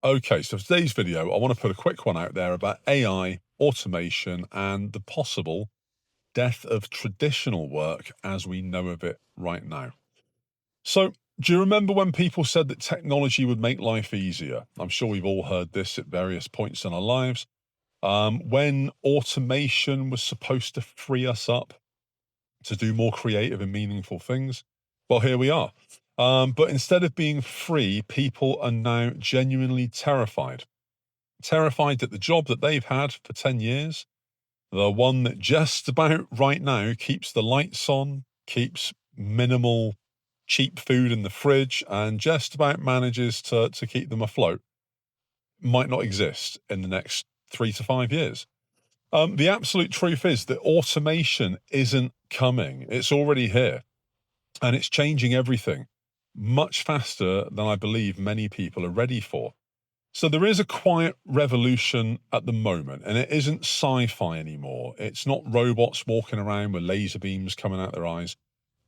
Okay, so for today's video, I want to put a quick one out there about AI, automation, and the possible death of traditional work as we know of it right now. So, do you remember when people said that technology would make life easier? I'm sure we've all heard this at various points in our lives. When automation was supposed to free us up to do more creative and meaningful things. Well, here we are. But instead of being free, people are now genuinely terrified. Terrified that the job that they've had for 10 years, the one that just about right now keeps the lights on, keeps minimal cheap food in the fridge, and just about manages to keep them afloat, might not exist in the next 3 to 5 years. The absolute truth is that automation isn't coming. It's already here and it's changing everything much faster than I believe many people are ready for. So there is a quiet revolution at the moment, and it isn't sci-fi anymore. It's not robots walking around with laser beams coming out their eyes.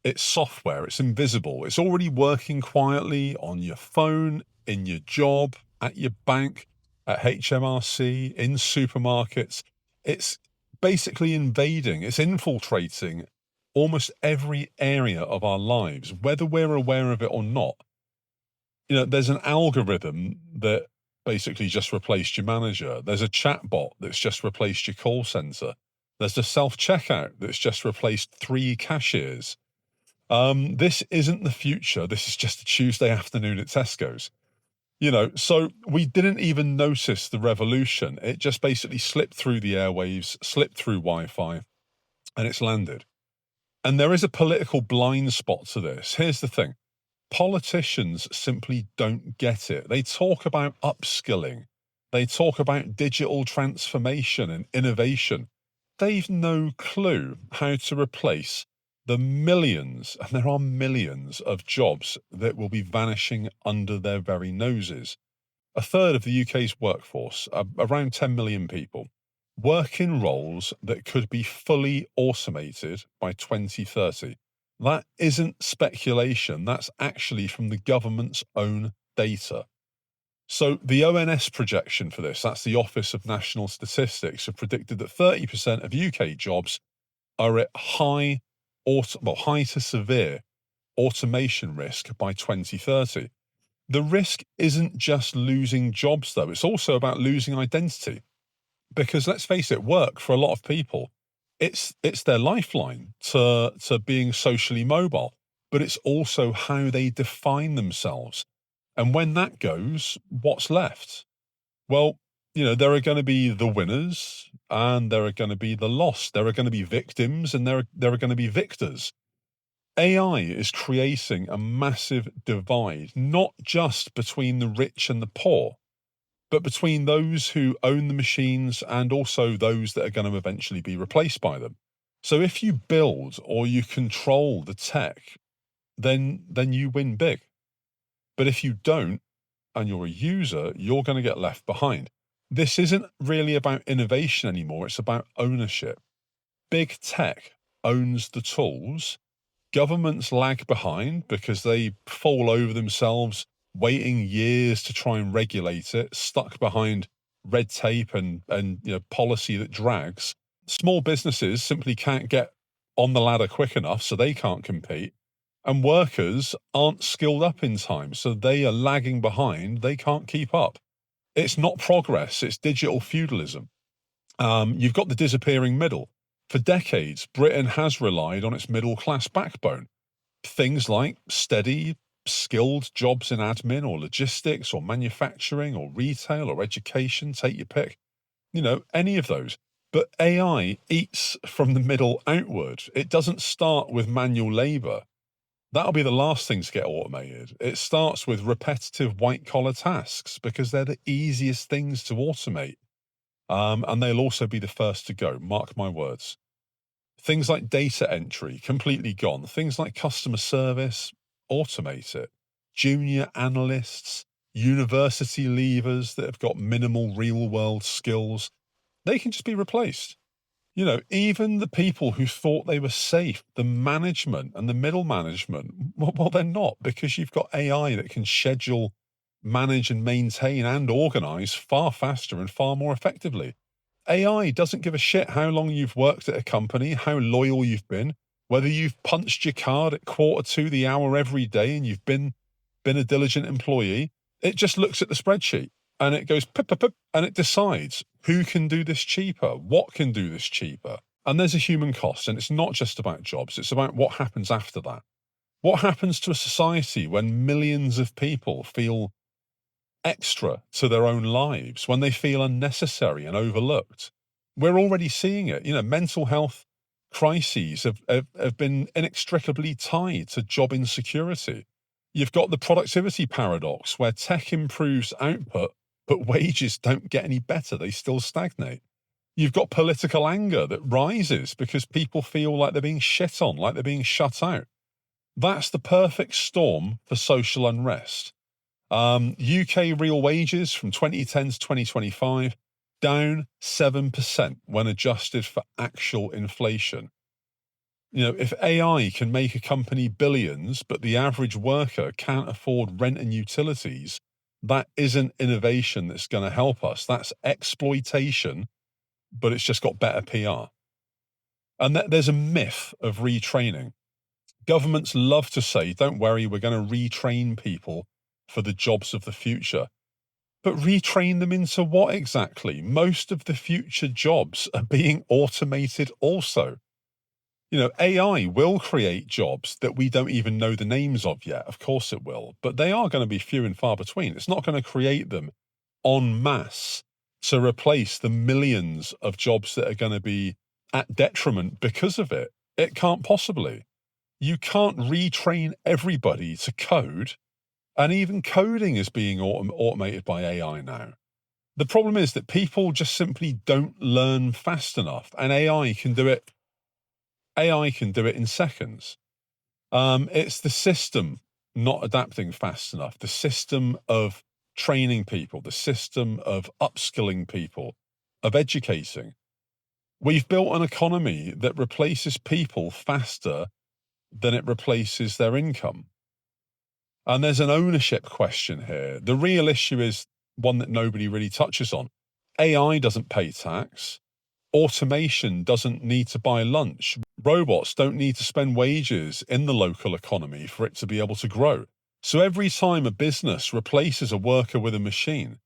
It's software. It's invisible. It's already working quietly on your phone, in your job, at your bank, at HMRC, in supermarkets. It's basically invading, it's infiltrating almost every area of our lives, whether we're aware of it or not. There's an algorithm that basically just replaced your manager. There's a chatbot that's just replaced your call center. There's a self-checkout that's just replaced 3 cashiers. This isn't the future. This is just a Tuesday afternoon at Tesco's. So we didn't even notice the revolution. It just basically slipped through the airwaves, slipped through Wi-Fi, and it's landed. And there is a political blind spot to this. Here's the thing. Politicians simply don't get it. They talk about upskilling. They talk about digital transformation and innovation. They've no clue how to replace the millions, and there are millions of jobs that will be vanishing under their very noses. A third of the UK's workforce, around 10 million people, work in roles that could be fully automated by 2030. That isn't speculation, that's actually from the government's own data. So the ONS projection for this, that's the Office of National Statistics, have predicted that 30% of UK jobs are at high to severe automation risk by 2030. The risk isn't just losing jobs, though. It's also about losing identity. Because let's face it, work for a lot of people, it's their lifeline to being socially mobile, but it's also how they define themselves. And when that goes, what's left? Well, there are going to be the winners and there are going to be the lost. There are going to be victims and there are going to be victors. AI is creating a massive divide, not just between the rich and the poor, but between those who own the machines and also those that are going to eventually be replaced by them. So if you build or you control the tech, then you win big. But if you don't, and you're a user, you're going to get left behind. This isn't really about innovation anymore. It's about ownership. Big tech owns the tools. Governments lag behind because they fall over themselves, waiting years to try and regulate it, stuck behind red tape and policy that drags. Small businesses simply can't get on the ladder quick enough, so they can't compete. And workers aren't skilled up in time, so they are lagging behind. They can't keep up. It's not progress, it's digital feudalism. You've got the disappearing middle. For decades, Britain has relied on its middle class backbone. Things like steady, skilled jobs in admin or logistics or manufacturing or retail or education, take your pick. Any of those. But AI eats from the middle outward. It doesn't start with manual labor. That'll be the last thing to get automated. It starts with repetitive white collar tasks because they're the easiest things to automate. And they'll also be the first to go, mark my words. Things like data entry, completely gone. Things like customer service, automate it. Junior analysts, university leavers that have got minimal real world skills, they can just be replaced. Even the people who thought they were safe, the management and the middle management, well, they're not, because you've got AI that can schedule manage and maintain and organize far faster and far more effectively. AI doesn't give a shit how long you've worked at a company, how loyal you've been, whether you've punched your card at 1:45 the hour every day and you've been a diligent employee. It just looks at the spreadsheet and it goes pip, pip, pip, and it decides who can do this cheaper, what can do this cheaper. And there's a human cost, and it's not just about jobs, it's about what happens after that. What happens to a society when millions of people feel extra to their own lives, when they feel unnecessary and overlooked? We're already seeing it. Mental health crises have been inextricably tied to job insecurity. You've got the productivity paradox where tech improves output, but wages don't get any better. They still stagnate. You've got political anger that rises because people feel like they're being shit on, like they're being shut out. That's the perfect storm for social unrest. UK real wages from 2010 to 2025, down 7% when adjusted for actual inflation. If AI can make a company billions, but the average worker can't afford rent and utilities, that isn't innovation that's going to help us. That's exploitation, but it's just got better PR. And there's a myth of retraining. Governments love to say, don't worry, we're going to retrain people for the jobs of the future. But retrain them into what exactly? Most of the future jobs are being automated also. AI will create jobs that we don't even know the names of yet. Of course it will, but they are going to be few and far between. It's not going to create them en masse to replace the millions of jobs that are going to be at detriment because of it. It can't possibly. You can't retrain everybody to code, and even coding is being automated by AI now. The problem is that people just simply don't learn fast enough, and AI can do it. AI can do it in seconds. It's the system not adapting fast enough, the system of training people, the system of upskilling people, of educating. We've built an economy that replaces people faster than it replaces their income. And there's an ownership question here. The real issue is one that nobody really touches on. AI doesn't pay tax. Automation doesn't need to buy lunch. Robots don't need to spend wages in the local economy for it to be able to grow. So every time a business replaces a worker with a machine,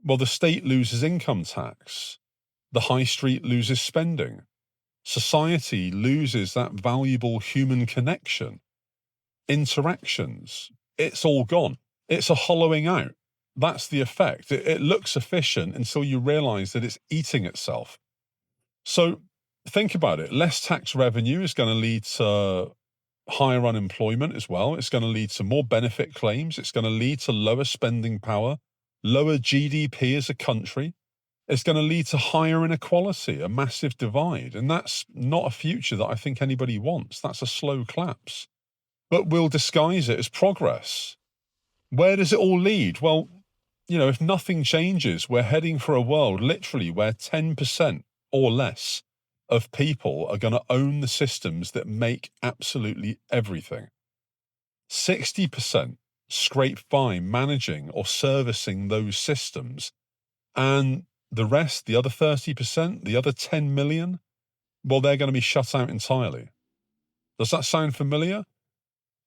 well, the state loses income tax. The high street loses spending. Society loses that valuable human connection, interactions. It's all gone. It's a hollowing out. That's the effect. It looks efficient until you realize that it's eating itself. So think about it. Less tax revenue is going to lead to higher unemployment as well. It's going to lead to more benefit claims. It's going to lead to lower spending power, lower GDP as a country. It's going to lead to higher inequality, a massive divide. And that's not a future that I think anybody wants. That's a slow collapse. But we'll disguise it as progress. Where does it all lead? Well, if nothing changes, we're heading for a world literally where 10% or less of people are going to own the systems that make absolutely everything. 60% scrape by managing or servicing those systems. And the rest, the other 30%, the other 10 million, well, they're going to be shut out entirely. Does that sound familiar?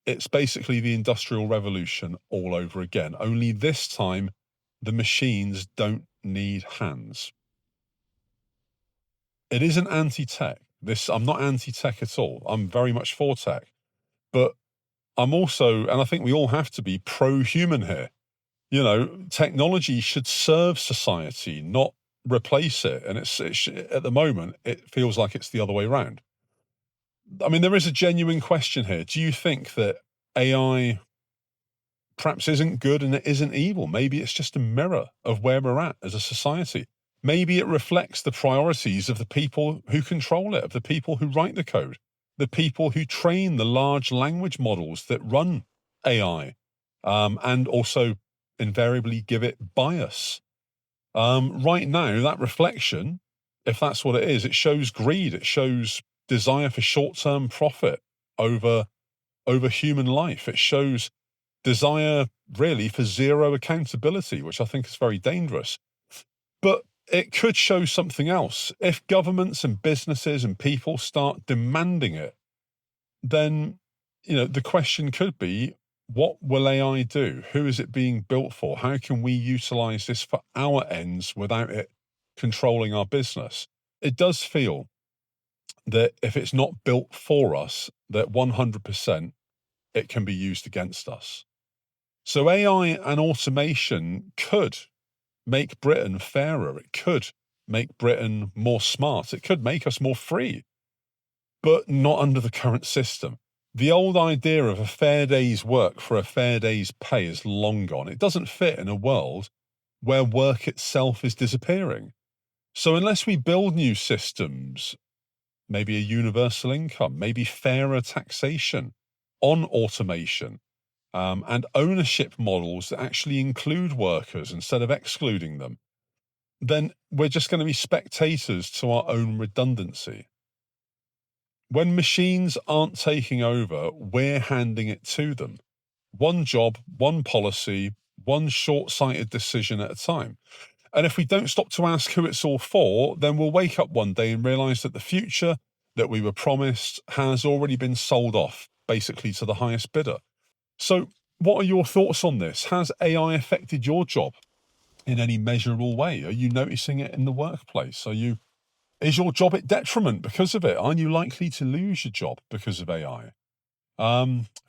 It's basically the Industrial Revolution all over again, only this time the machines don't need hands. It isn't anti-tech. I'm not anti-tech at all. I'm very much for tech. But I'm also, and I think we all have to be pro-human here. Technology should serve society, not replace it. And at the moment, it feels like it's the other way around. I mean, there is a genuine question here. Do you think that AI perhaps isn't good and it isn't evil? Maybe it's just a mirror of where we're at as a society. Maybe it reflects the priorities of the people who control it, of the people who write the code, the people who train the large language models that run AI, and also invariably give it bias. Right now, that reflection, if that's what it is, it shows greed. It shows desire for short-term profit over human life. It shows desire really for zero accountability, which I think is very dangerous. But it could show something else. If governments and businesses and people start demanding it, then, the question could be, what will AI do? Who is it being built for? How can we utilize this for our ends without it controlling our business? It does feel that if it's not built for us, that 100% it can be used against us. So AI and automation could make Britain fairer. It could make Britain more smart. It could make us more free, but not under the current system. The old idea of a fair day's work for a fair day's pay is long gone. It doesn't fit in a world where work itself is disappearing. So unless we build new systems, maybe a universal income, maybe fairer taxation on automation, and ownership models that actually include workers instead of excluding them, then we're just going to be spectators to our own redundancy. When machines aren't taking over, we're handing it to them. One job, one policy, one short-sighted decision at a time. And if we don't stop to ask who it's all for, then we'll wake up one day and realize that the future that we were promised has already been sold off, basically to the highest bidder. So what are your thoughts on this? Has AI affected your job in any measurable way? Are you noticing it in the workplace? Is your job at detriment because of it? Are you likely to lose your job because of AI?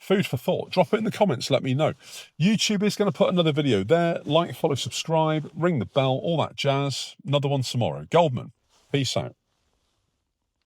Food for thought. Drop it in the comments. Let me know. YouTube is going to put another video there. Like, follow, subscribe, ring the bell, all that jazz. Another one tomorrow. Goldman. Peace out.